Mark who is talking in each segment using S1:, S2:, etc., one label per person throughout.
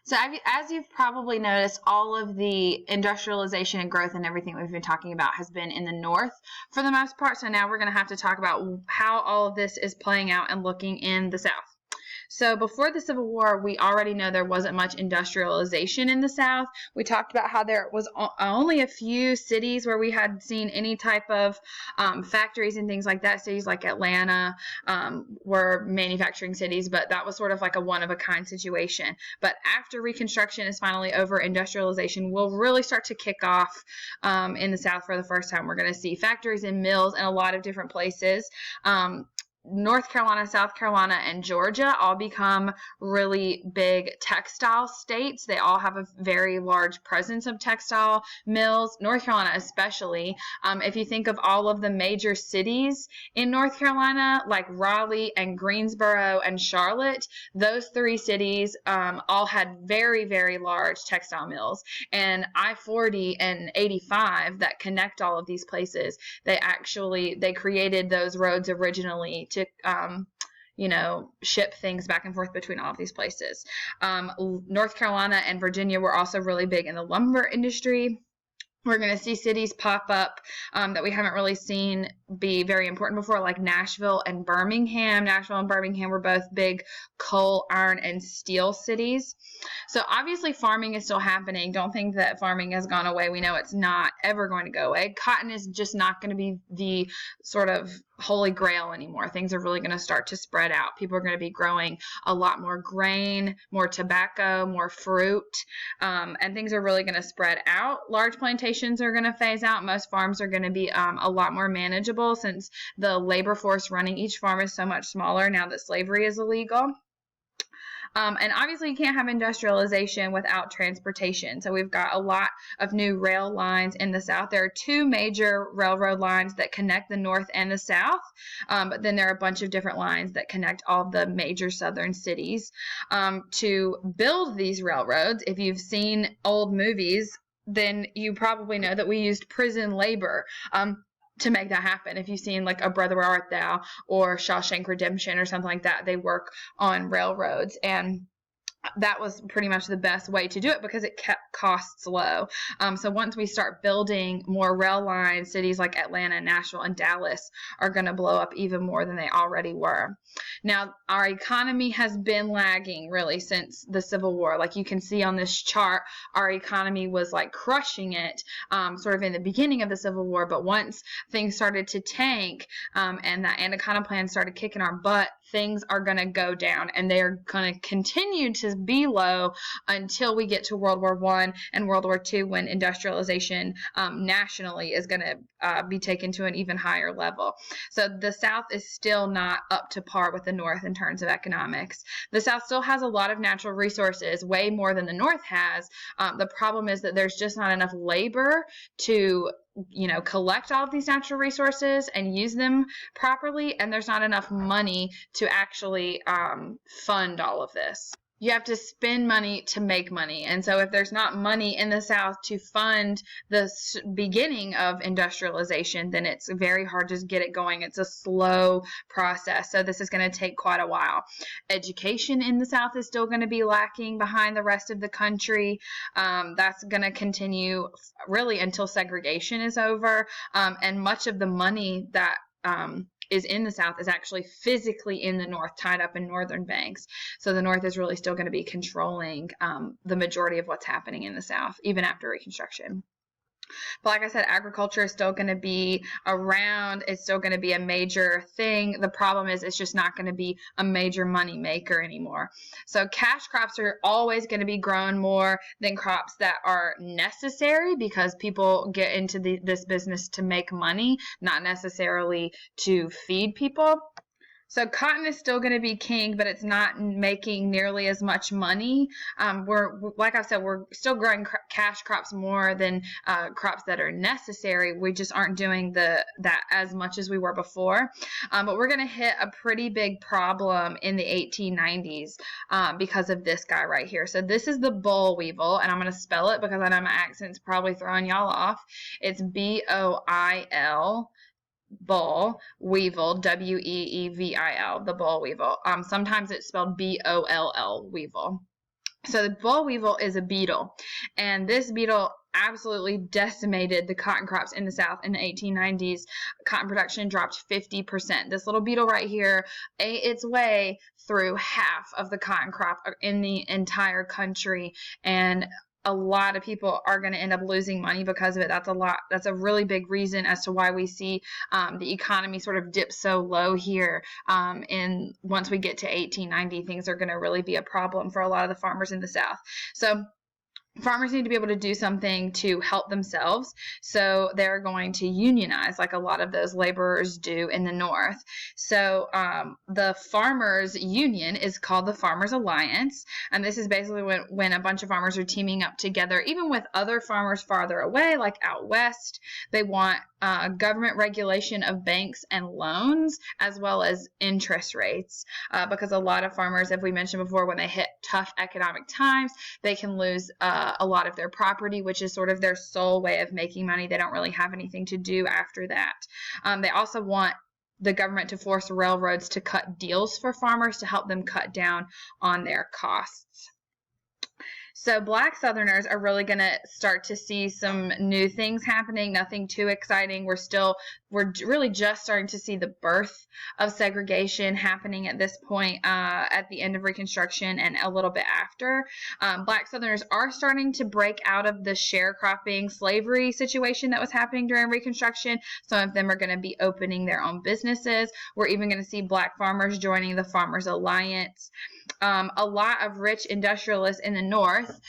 S1: So as you've probably noticed, all of the industrialization and growth and everything we've been talking about has been in the north for the most part. So now we're going to have to talk about how all of this is playing out and looking in the south. So before the Civil War, we already know there wasn't much industrialization in the South. We talked about how there was only a few cities where we had seen any type of factories and things like that. Cities like Atlanta were manufacturing cities, but that was sort of like a one-of-a-kind situation. But after Reconstruction is finally over, industrialization will really start to kick off in the South for the first time. We're going to see factories and mills in a lot of different places. North Carolina, South Carolina, and Georgia all become really big textile states. They all have a very large presence of textile mills. North Carolina especially. If you think of all of the major cities in North Carolina, like Raleigh and Greensboro and Charlotte, those three cities all had very, very large textile mills. And I-40 and 85 that connect all of these places, they created those roads originally to ship things back and forth between all of these places. North Carolina and Virginia were also really big in the lumber industry. We're going to see cities pop up that we haven't really seen be very important before, like Nashville and Birmingham. Nashville and Birmingham were both big coal, iron, and steel cities. So obviously farming is still happening. Don't think that farming has gone away. We know it's not ever going to go away. Cotton is just not going to be the sort of holy grail anymore. Things are really going to start to spread out. People are going to be growing a lot more grain, more tobacco, more fruit, and things are really going to spread out. Large plantations are going to phase out. Most farms are going to be a lot more manageable since the labor force running each farm is so much smaller now that slavery is illegal. And obviously you can't have industrialization without transportation. So we've got a lot of new rail lines in the South. There are two major railroad lines that connect the North and the South. But then there are a bunch of different lines that connect all the major southern cities. To build these railroads, if you've seen old movies, then you probably know that we used prison labor to make that happen. If you've seen like A Brother Where Art Thou or Shawshank Redemption or something like that, they work on railroads, and that was pretty much the best way to do it because it kept costs low. So once we start building more rail lines, cities like Atlanta, Nashville, and Dallas are going to blow up even more than they already were. Now, our economy has been lagging really since the Civil War. Like you can see on this chart, our economy was like crushing it sort of in the beginning of the Civil War. But once things started to tank and that Anaconda Plan started kicking our butt, things are going to go down, and they're going to continue to be low until we get to World War I and World War II, when industrialization nationally is going to be taken to an even higher level. So the South is still not up to par with the North in terms of economics. The South still has a lot of natural resources, way more than the North has. The problem is that there's just not enough labor to collect all of these natural resources and use them properly, and there's not enough money to actually fund all of this. You have to spend money to make money. And so if there's not money in the South to fund the beginning of industrialization, then it's very hard to get it going. It's a slow process. So this is going to take quite a while. Education in the South is still going to be lacking behind the rest of the country. That's going to continue really until segregation is over. And much of the money that is in the South is actually physically in the North, tied up in northern banks. So the North is really still going to be controlling the majority of what's happening in the South, even after Reconstruction. But like I said, agriculture is still going to be around. It's still going to be a major thing. The problem is it's just not going to be a major money maker anymore. So cash crops are always going to be grown more than crops that are necessary, because people get into this business to make money, not necessarily to feed people. So cotton is still going to be king, but it's not making nearly as much money. Like I said, we're still growing cash crops more than crops that are necessary. We just aren't doing that as much as we were before. But we're going to hit a pretty big problem in the 1890s because of this guy right here. So this is the boll weevil, and I'm going to spell it because I know my accent's probably throwing y'all off. It's B-O-I-L. Boll weevil, W-E-E-V-I-L, the boll weevil. Sometimes it's spelled B-O-L-L, weevil. So the boll weevil is a beetle, and this beetle absolutely decimated the cotton crops in the South in the 1890s. Cotton production dropped 50%. This little beetle right here ate its way through half of the cotton crop in the entire country, and a lot of people are going to end up losing money because of it. That's a really big reason as to why we see the economy sort of dip so low here. And once we get to 1890, things are going to really be a problem for a lot of the farmers in the South. So farmers need to be able to do something to help themselves, so they're going to unionize like a lot of those laborers do in the North. So the farmers union is called the Farmers Alliance, and this is basically when a bunch of farmers are teaming up together, even with other farmers farther away, like out west. They want government regulation of banks and loans, as well as interest rates, because a lot of farmers, if we mentioned before, when they hit tough economic times, they can lose a lot of their property, which is sort of their sole way of making money. They don't really have anything to do after that. They also want the government to force railroads to cut deals for farmers to help them cut down on their costs. So Black Southerners are really going to start to see some new things happening, nothing too exciting. We're really just starting to see the birth of segregation happening at this point, at the end of Reconstruction and a little bit after. Black Southerners are starting to break out of the sharecropping slavery situation that was happening during Reconstruction. Some of them are going to be opening their own businesses. We're even going to see Black farmers joining the Farmers Alliance. A lot of rich industrialists in the North,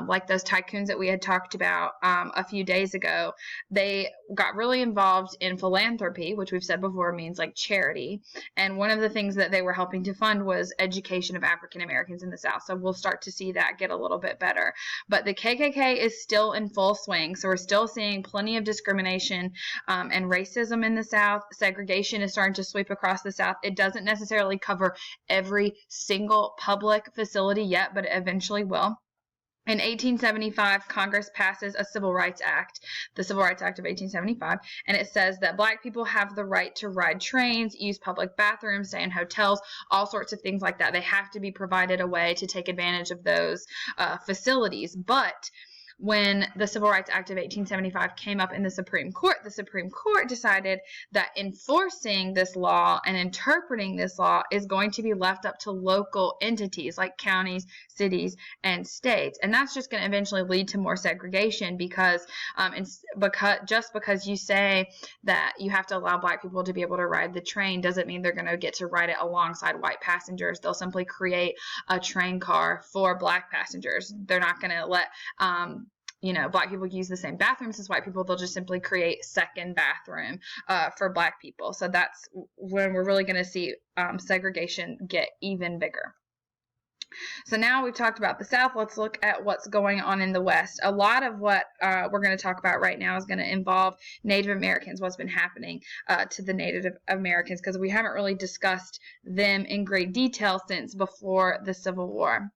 S1: like those tycoons that we had talked about a few days ago, they got really involved in philanthropy, which we've said before means like charity. And one of the things that they were helping to fund was education of African Americans in the South. So we'll start to see that get a little bit better. But the KKK is still in full swing. So we're still seeing plenty of discrimination and racism in the South. Segregation is starting to sweep across the South. It doesn't necessarily cover every single public facility yet, but it eventually will. In 1875, Congress passes a Civil Rights Act, the Civil Rights Act of 1875, and it says that Black people have the right to ride trains, use public bathrooms, stay in hotels, all sorts of things like that. They have to be provided a way to take advantage of those facilities. But when the Civil Rights Act of 1875 came up in the Supreme Court decided that enforcing this law and interpreting this law is going to be left up to local entities like counties, cities, and states. And that's just going to eventually lead to more segregation because just because you say that you have to allow Black people to be able to ride the train doesn't mean they're going to get to ride it alongside white passengers. They'll simply create a train car for Black passengers. They're not going to let Black people use the same bathrooms as white people. They'll just simply create second bathroom for Black people. So that's when we're really going to see segregation get even bigger. So now we've talked about the South. Let's look at what's going on in the West. A lot of what we're going to talk about right now is going to involve Native Americans, what's been happening to the Native Americans, because we haven't really discussed them in great detail since before the Civil War.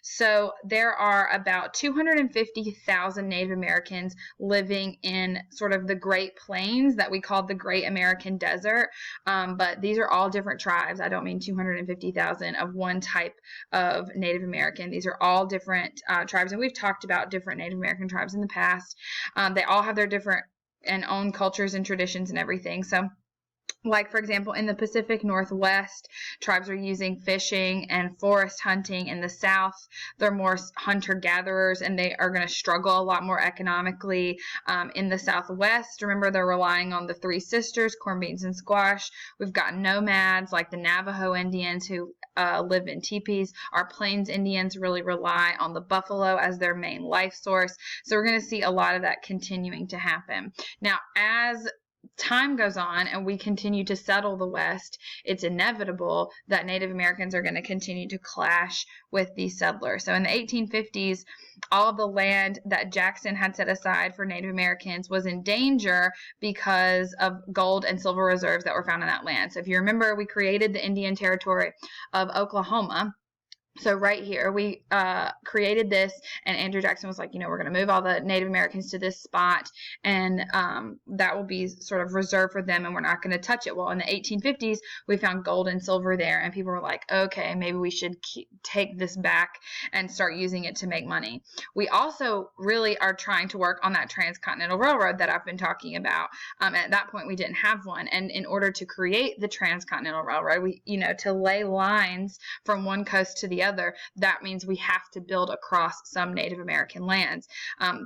S1: So there are about 250,000 Native Americans living in sort of the Great Plains that we call the Great American Desert. But these are all different tribes. I don't mean 250,000 of one type of Native American. These are all different tribes. And we've talked about different Native American tribes in the past. They all have their different and own cultures and traditions and everything. So like, for example, in the Pacific Northwest, tribes are using fishing and forest hunting. In the South, they're more hunter-gatherers, and they are going to struggle a lot more economically. In the Southwest, remember, they're relying on the Three Sisters, corn, beans, and squash. We've got nomads like the Navajo Indians who live in teepees. Our Plains Indians really rely on the buffalo as their main life source. So we're going to see a lot of that continuing to happen. Now, as time goes on and we continue to settle the West, it's inevitable that Native Americans are going to continue to clash with these settlers. So in the 1850s, all of the land that Jackson had set aside for Native Americans was in danger because of gold and silver reserves that were found in that land. So if you remember, we created the Indian Territory of Oklahoma So right here, we created this, and Andrew Jackson was like, we're going to move all the Native Americans to this spot, and that will be sort of reserved for them, and we're not going to touch it. Well, in the 1850s, we found gold and silver there, and people were like, okay, maybe we should take this back and start using it to make money. We also really are trying to work on that transcontinental railroad that I've been talking about. At that point, we didn't have one, and in order to create the transcontinental railroad, we, to lay lines from one coast to the other, that means we have to build across some Native American lands.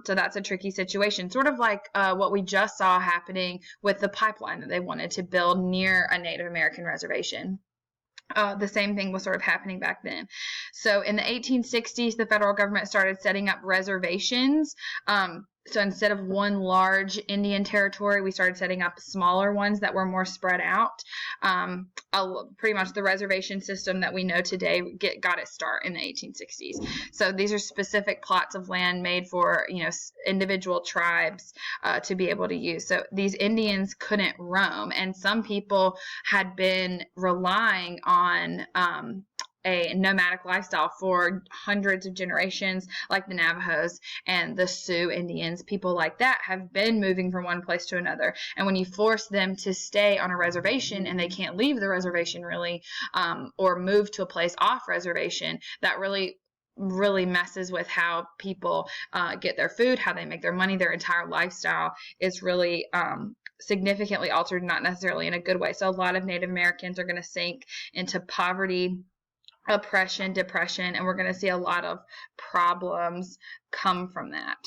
S1: So that's a tricky situation, sort of like what we just saw happening with the pipeline that they wanted to build near a Native American reservation. The same thing was sort of happening back then. So in the 1860s, the federal government started setting up reservations. So instead of one large Indian territory, we started setting up smaller ones that were more spread out. Pretty much the reservation system that we know today got its start in the 1860s. So these are specific plots of land made for individual tribes to be able to use. So these Indians couldn't roam, and some people had been relying on a nomadic lifestyle for hundreds of generations, like the Navajos and the Sioux Indians. People like that have been moving from one place to another, and when you force them to stay on a reservation and they can't leave the reservation really, or move to a place off reservation, that really messes with how people get their food, how they make their money. Their entire lifestyle is really significantly altered, not necessarily in a good way. So a lot of Native Americans are going to sink into poverty, oppression, depression, and we're going to see a lot of problems come from that.